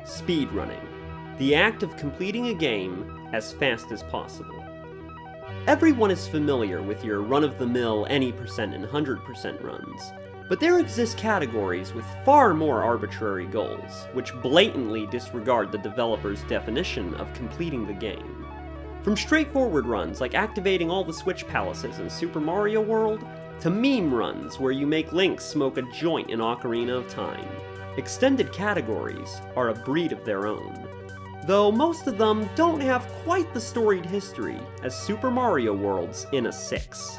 Speedrunning, the act of completing a game as fast as possible. Everyone is familiar with your run-of-the-mill any percent and 100% runs, but there exist categories with far more arbitrary goals, which blatantly disregard the developer's definition of completing the game. From straightforward runs like activating all the Switch Palaces in Super Mario World, to meme runs where you make Link smoke a joint in Ocarina of Time. Extended categories are a breed of their own, though most of them don't have quite the storied history as Super Mario World's in a 6.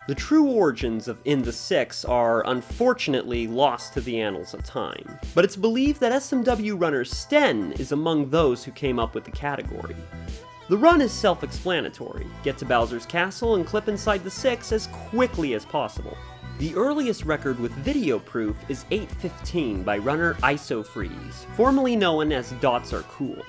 The true origins of In the Six are unfortunately lost to the annals of time, but it's believed that SMW runner Sten is among those who came up with the category. The run is self-explanatory: get to Bowser's castle and clip inside the Six as quickly as possible. The earliest record with video proof is 8:15 by runner IsoFreeze, formerly known as Dots Are Cool.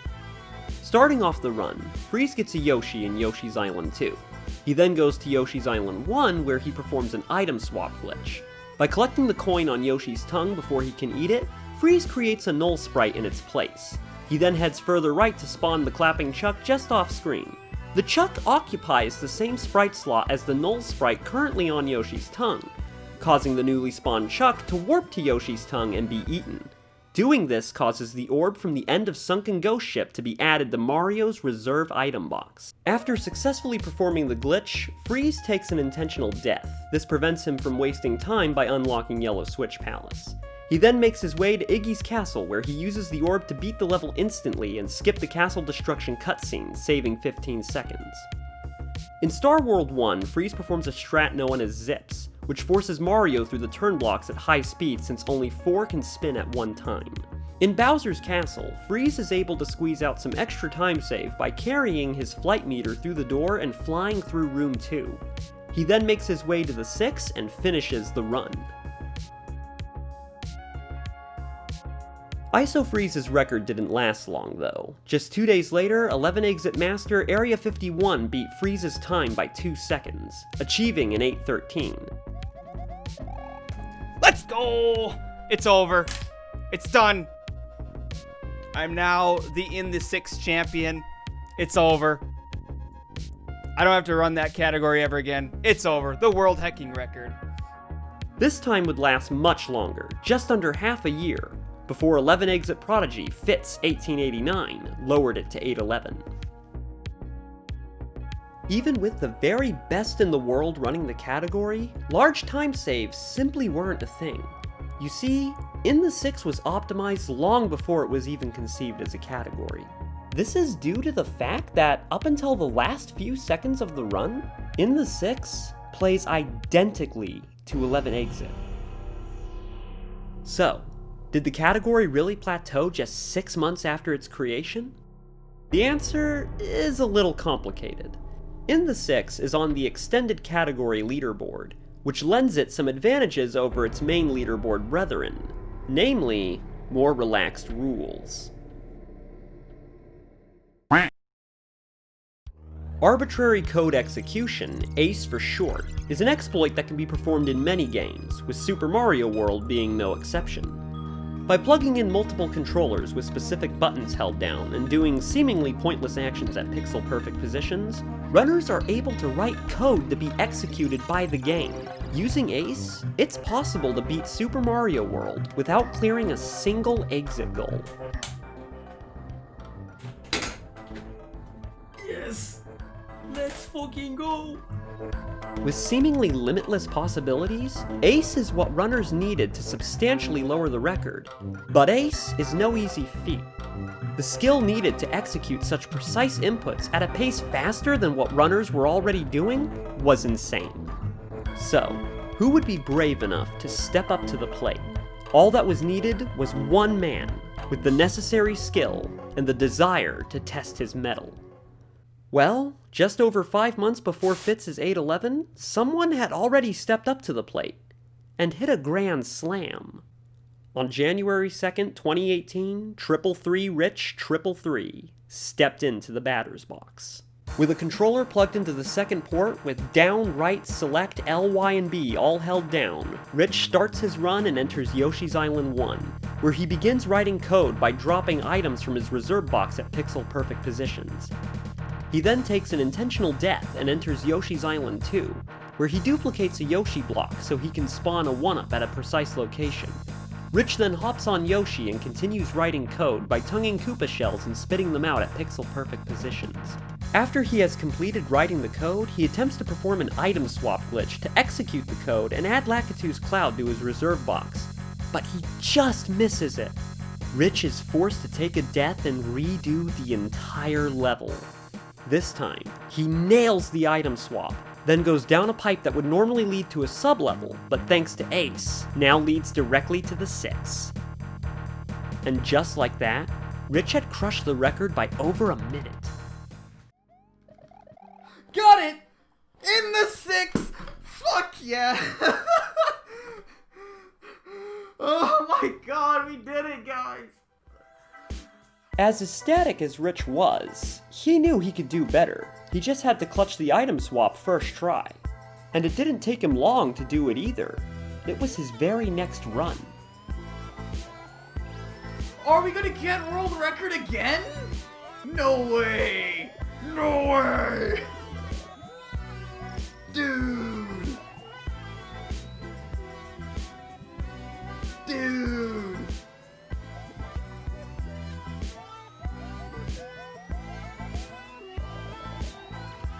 Starting off the run, Freeze gets a Yoshi in Yoshi's Island 2. He then goes to Yoshi's Island 1, where he performs an item swap glitch. By collecting the coin on Yoshi's tongue before he can eat it, Freeze creates a null sprite in its place. He then heads further right to spawn the clapping Chuck just off screen. The Chuck occupies the same sprite slot as the null sprite currently on Yoshi's tongue, causing the newly spawned Chuck to warp to Yoshi's tongue and be eaten. Doing this causes the orb from the end of Sunken Ghost Ship to be added to Mario's reserve item box. After successfully performing the glitch, Freeze takes an intentional death. This prevents him from wasting time by unlocking Yellow Switch Palace. He then makes his way to Iggy's castle, where he uses the orb to beat the level instantly and skip the castle destruction cutscene, saving 15 seconds. In Star World 1, Freeze performs a strat known as Zips, which forces Mario through the turn blocks at high speed since only 4 can spin at one time. In Bowser's Castle, Freeze is able to squeeze out some extra time save by carrying his flight meter through the door and flying through Room 2. He then makes his way to the 6 and finishes the run. IsoFreeze's record didn't last long though. Just 2 days later, 11 Exit Master Area 51 beat Freeze's time by 2 seconds, achieving an 8:13. Let's go! It's over. It's done. I'm now the In the Six champion. It's over. I don't have to run that category ever again. It's over. The world hacking record. This time would last much longer, just under half a year, before 11 Exit Prodigy Fitz 1889 lowered it to 8:11. Even with the very best in the world running the category, large time saves simply weren't a thing. You see, In the Six was optimized long before it was even conceived as a category. This is due to the fact that up until the last few seconds of the run, In the Six plays identically to 11 Exit. So, did the category really plateau just 6 months after its creation? The answer is a little complicated. In the Six is on the extended category leaderboard, which lends it some advantages over its main leaderboard brethren, namely, more relaxed rules. Arbitrary code execution, ACE for short, is an exploit that can be performed in many games, with Super Mario World being no exception. By plugging in multiple controllers with specific buttons held down and doing seemingly pointless actions at pixel-perfect positions, runners are able to write code to be executed by the game. Using ACE, it's possible to beat Super Mario World without clearing a single exit goal. Yes! Let's fucking go! With seemingly limitless possibilities, Ace is what runners needed to substantially lower the record. But Ace is no easy feat. The skill needed to execute such precise inputs at a pace faster than what runners were already doing was insane. So, who would be brave enough to step up to the plate? All that was needed was one man with the necessary skill and the desire to test his mettle. Well, just over 5 months before Fitz's 811, someone had already stepped up to the plate and hit a grand slam. On January 2nd, 2018, 333 Rich 333 stepped into the batter's box. With a controller plugged into the second port with down, right, select, L, Y, and B all held down, Rich starts his run and enters Yoshi's Island 1, where he begins writing code by dropping items from his reserve box at pixel-perfect positions. He then takes an intentional death and enters Yoshi's Island 2, where he duplicates a Yoshi block so he can spawn a 1-up at a precise location. Rich then hops on Yoshi and continues writing code by tonguing Koopa shells and spitting them out at pixel-perfect positions. After he has completed writing the code, he attempts to perform an item swap glitch to execute the code and add Lakitu's Cloud to his reserve box, but he just misses it. Rich is forced to take a death and redo the entire level. This time, he nails the item swap, then goes down a pipe that would normally lead to a sub-level, but thanks to Ace, now leads directly to the 6. And just like that, Rich had crushed the record by over a minute. Got it! In the 6! Fuck yeah! Oh my god, we did it, guys! As ecstatic as Rich was, he knew he could do better. He just had to clutch the item swap first try. And it didn't take him long to do it either. It was his very next run. Are we gonna get world record again? No way! No way! Dude! Dude!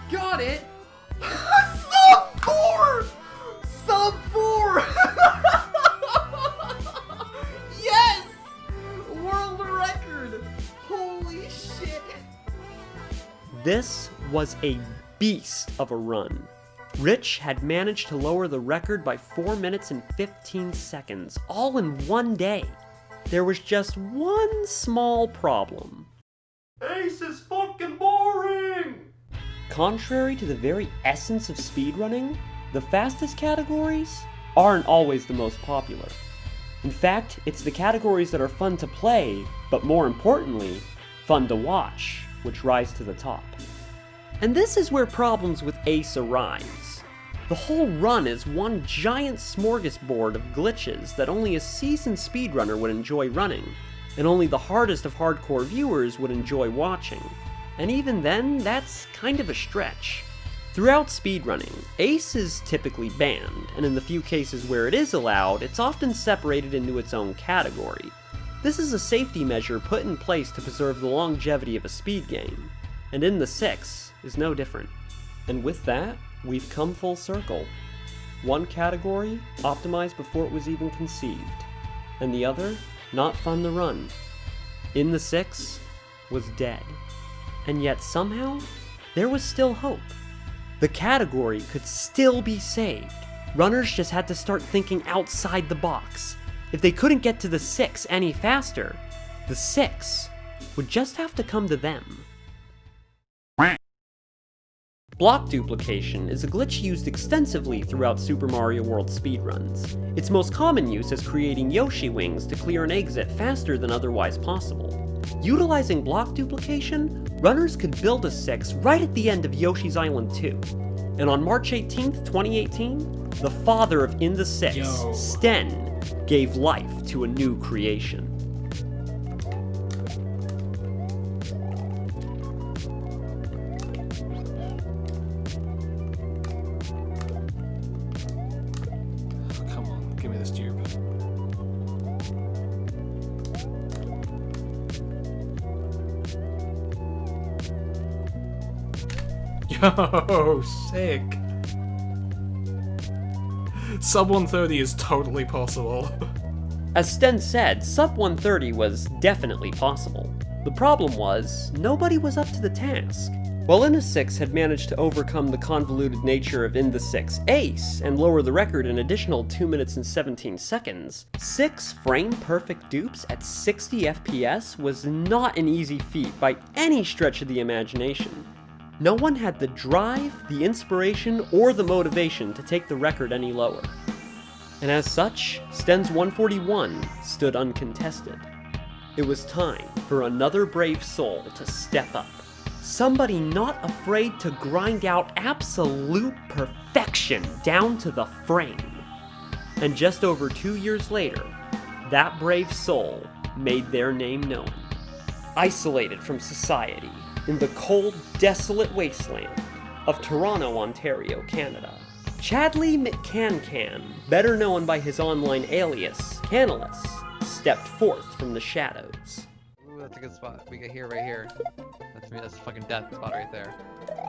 Got it! Sub 4! Sub 4! Yes! World record! Holy shit! This was a beast of a run. Rich had managed to lower the record by 4 minutes and 15 seconds, all in one day. There was just one small problem. Ace is fucking boring! Contrary to the very essence of speedrunning, the fastest categories aren't always the most popular. In fact, it's the categories that are fun to play, but more importantly, fun to watch, which rise to the top. And this is where problems with Ace arise. The whole run is one giant smorgasbord of glitches that only a seasoned speedrunner would enjoy running, and only the hardest of hardcore viewers would enjoy watching. And even then, that's kind of a stretch. Throughout speedrunning, Ace is typically banned, and in the few cases where it is allowed, it's often separated into its own category. This is a safety measure put in place to preserve the longevity of a speed game, and In the 6 is no different. And with that, we've come full circle. One category optimized before it was even conceived, and the other not fun to run. In the 6 was dead. And yet somehow, there was still hope. The category could still be saved. Runners just had to start thinking outside the box. If they couldn't get to the 6 any faster, the 6 would just have to come to them. Block duplication is a glitch used extensively throughout Super Mario World speedruns. Its most common use is creating Yoshi wings to clear an exit faster than otherwise possible. Utilizing block duplication, runners could build a 6 right at the end of Yoshi's Island 2. And on March 18th, 2018, the father of In the 6, Sten, gave life to a new creation. Come on, give me this tube. Yo, sick. Sub 130 is totally possible. As Sten said, sub 130 was definitely possible. The problem was, nobody was up to the task. While In the 6 had managed to overcome the convoluted nature of In the 6 Ace and lower the record an additional 2 minutes and 17 seconds, 6 frame-perfect dupes at 60 FPS was not an easy feat by any stretch of the imagination. No one had the drive, the inspiration, or the motivation to take the record any lower. And as such, Sten's 141 stood uncontested. It was time for another brave soul to step up. Somebody not afraid to grind out absolute perfection down to the frame. And just over 2 years later, that brave soul made their name known. Isolated from society, in the cold, desolate wasteland of Toronto, Ontario, Canada, Chadley McCancan, better known by his online alias, Canalus, stepped forth from the shadows. Ooh, that's a good spot. We get here, right here. That's me. That's the fucking death spot right there.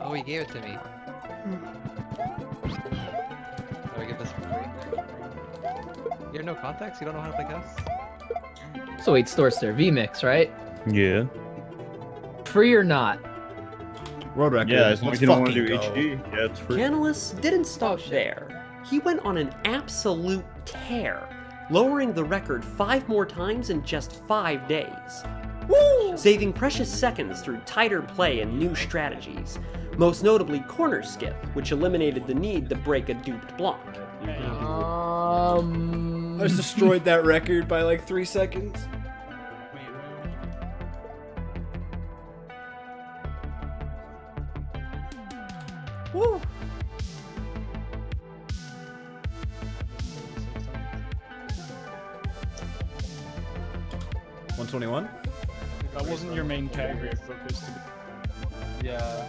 Oh, he gave it to me. Oh, we get this for free. You have no context? You don't know how to play Gus? So 8 stores there. VMix, right? Yeah. Free or not? World record. Yeah, as long as you don't want to do fucking go. HD. Yeah, it's free. Canalus didn't stop there. He went on an absolute tear, lowering the record 5 more times in just 5 days. Woo! Saving precious seconds through tighter play and new strategies, most notably corner skip, which eliminated the need to break a duped block. I just destroyed that record by like 3 seconds. Woo! $121? That wasn't your main category of focus. Yeah.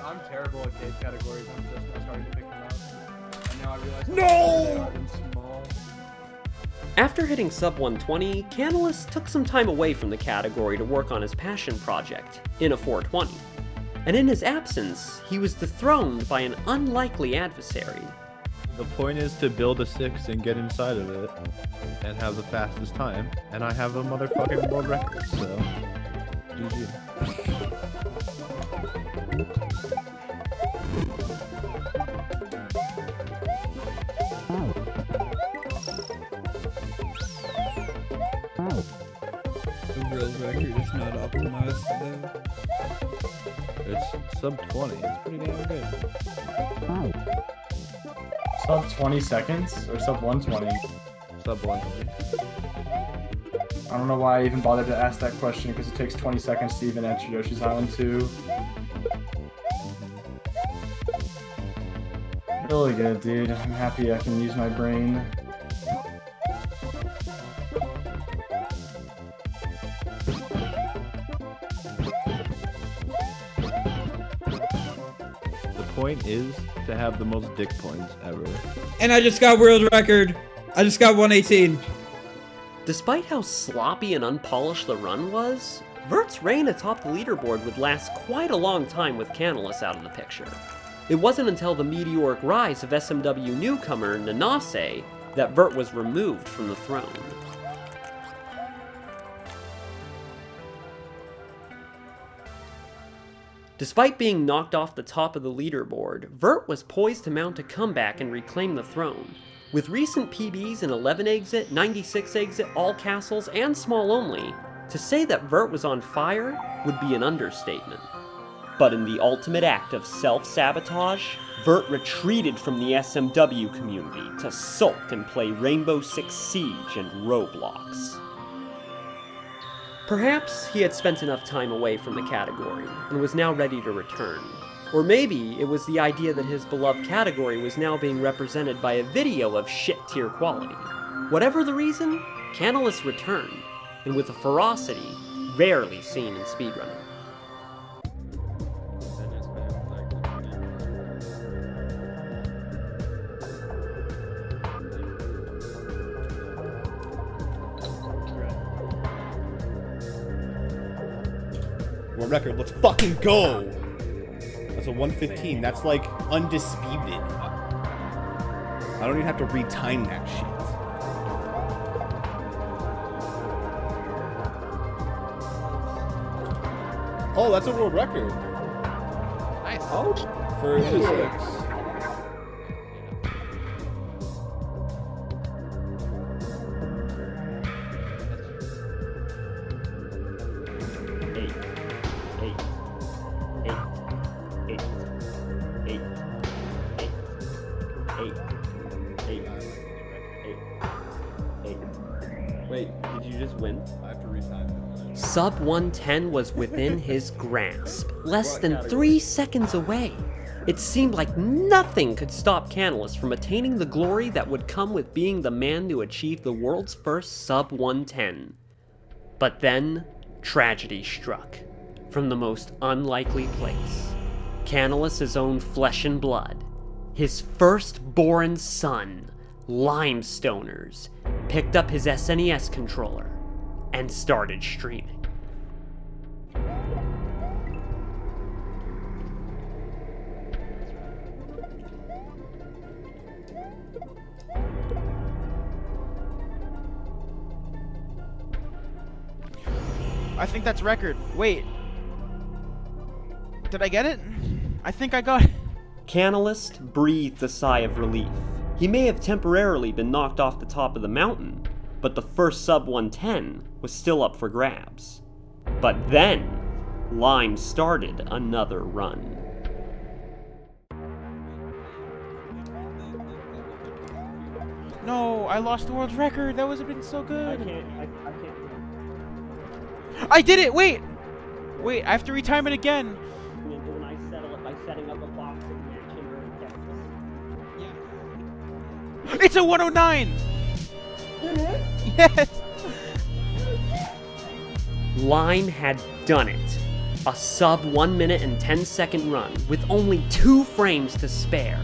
I'm terrible at cave categories. I'm just now starting to pick them up. And now I realize they are them small. After hitting sub 120, Canalus took some time away from the category to work on his passion project, In a 420. And in his absence, he was dethroned by an unlikely adversary. The point is to build a 6 and get inside of it and have the fastest time. And I have a motherfucking world record, so GG. The world record is not optimized though. It's sub 20. It's pretty damn good. Sub 20 seconds or sub 120? Sub 120. I don't know why I even bothered to ask that question because it takes 20 seconds to even enter Yoshi's Island 2. Really good, dude. I'm happy I can use my brain. The point is to have the most dick points ever. And I just got world record. I just got 118. Despite how sloppy and unpolished the run was, Vert's reign atop the leaderboard would last quite a long time with Canalus out of the picture. It wasn't until the meteoric rise of SMW newcomer Nanase that Vert was removed from the throne. Despite being knocked off the top of the leaderboard, Vert was poised to mount a comeback and reclaim the throne. With recent PBs in 11 exit, 96 exit, all castles, and small only, to say that Vert was on fire would be an understatement. But in the ultimate act of self-sabotage, Vert retreated from the SMW community to sulk and play Rainbow Six Siege and Roblox. Perhaps he had spent enough time away from the category and was now ready to return. Or maybe it was the idea that his beloved category was now being represented by a video of shit-tier quality. Whatever the reason, Canalus returned, and with a ferocity rarely seen in speedrunning. World record, let's fucking go! That's a 115, that's like undisputed. I don't even have to retime that shit. Oh, that's a world record. Nice. Oh, for the 6. Wait, did you just win? I have to retime it. Sub 110 was within his grasp, less than 3 seconds away. It seemed like nothing could stop Canalus from attaining the glory that would come with being the man to achieve the world's first Sub 110. But then, tragedy struck, from the most unlikely place. Canalus' own flesh and blood, his firstborn son, Limestoners, picked up his SNES controller and started streaming. I think that's record. Wait. Did I get it? I think I got it. Canalist breathed a sigh of relief. He may have temporarily been knocked off the top of the mountain, but the first Sub 110 was still up for grabs. But then, Lime started another run. No, I lost the world record. That would have been so good. I can't. I did it! Wait! Wait, I have to retime it again. When I settle it by setting up a box of matching or It's a 109! Yes! Lime had done it. A sub 1 minute and 10-second run with only 2 frames to spare.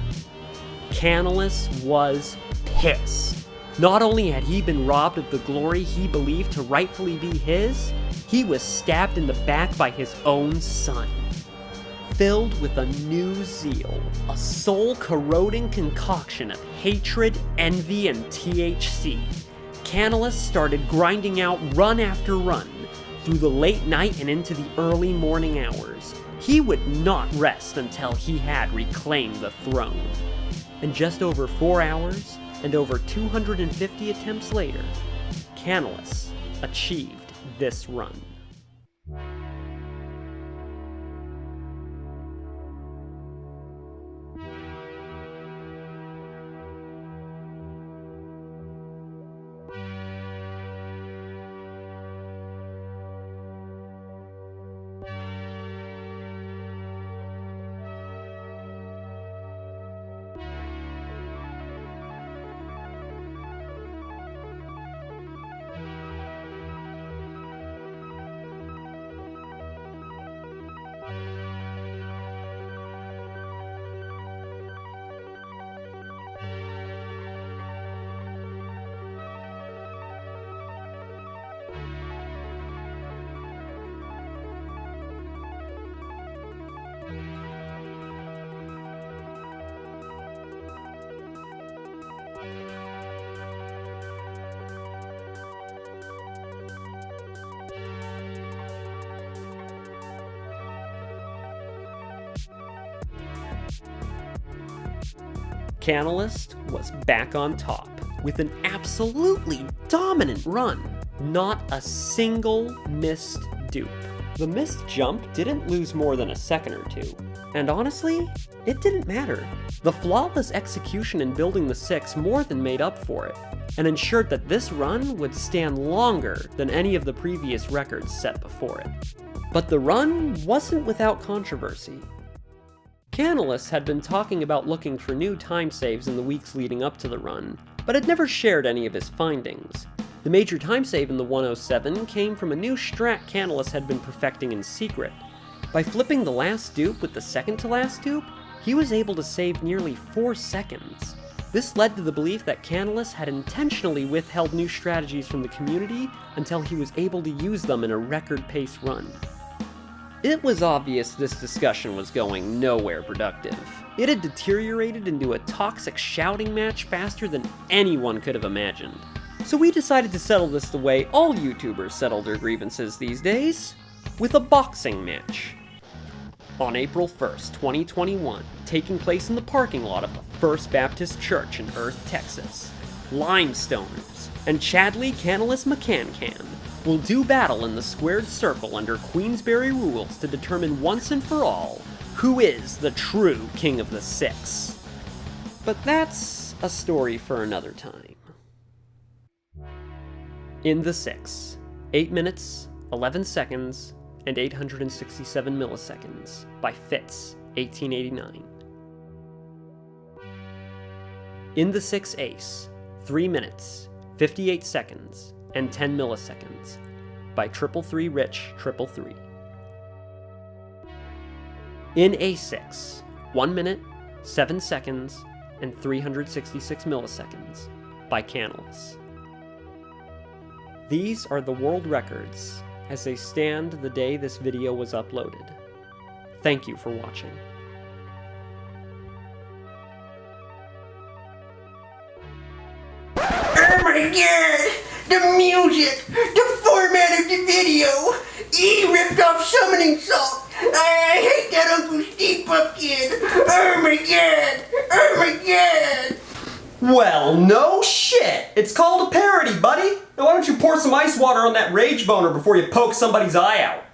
Canalus was pissed. Not only had he been robbed of the glory he believed to rightfully be his, he was stabbed in the back by his own son. Filled with a new zeal, a soul-corroding concoction of hatred, envy, and THC, Canalus started grinding out run after run through the late night and into the early morning hours. He would not rest until he had reclaimed the throne. And just over 4 hours, and over 250 attempts later, Canalus achieved this run. Canalist was back on top with an absolutely dominant run. Not a single missed dupe. The missed jump didn't lose more than a second or two. And honestly, it didn't matter. The flawless execution in building the 6 more than made up for it, and ensured that this run would stand longer than any of the previous records set before it. But the run wasn't without controversy. Canalus had been talking about looking for new time saves in the weeks leading up to the run, but had never shared any of his findings. The major time save in the 107 came from a new strat Canalus had been perfecting in secret. By flipping the last dupe with the second to last dupe, he was able to save nearly 4 seconds. This led to the belief that Canalus had intentionally withheld new strategies from the community until he was able to use them in a record-pace run. It was obvious this discussion was going nowhere productive. It had deteriorated into a toxic shouting match faster than anyone could have imagined. So we decided to settle this the way all YouTubers settle their grievances these days, with a boxing match. On April 1st, 2021, taking place in the parking lot of the First Baptist Church in Earth, Texas, Limestoners and Chadley Canalus McCancan will do battle in the squared circle under Queensberry rules to determine once and for all who is the true King of the Six. But that's a story for another time. In the Six, 8 minutes, 11 seconds, and 867 milliseconds by Fitz, 1889. In the Six Ace, 3 minutes, 58 seconds, and 10 milliseconds by 333 Rich 333. In A6, 1 minute, 7 seconds, and 366 milliseconds by Canalus. These are the world records as they stand the day this video was uploaded. Thank you for watching. Oh my god! The music! The format of the video! He ripped off Summoning Salt! I hate that Uncle Steve-Pup kid! Oh my god! Oh my god! Well, no shit! It's called a parody, buddy! Now why don't you pour some ice water on that rage boner before you poke somebody's eye out?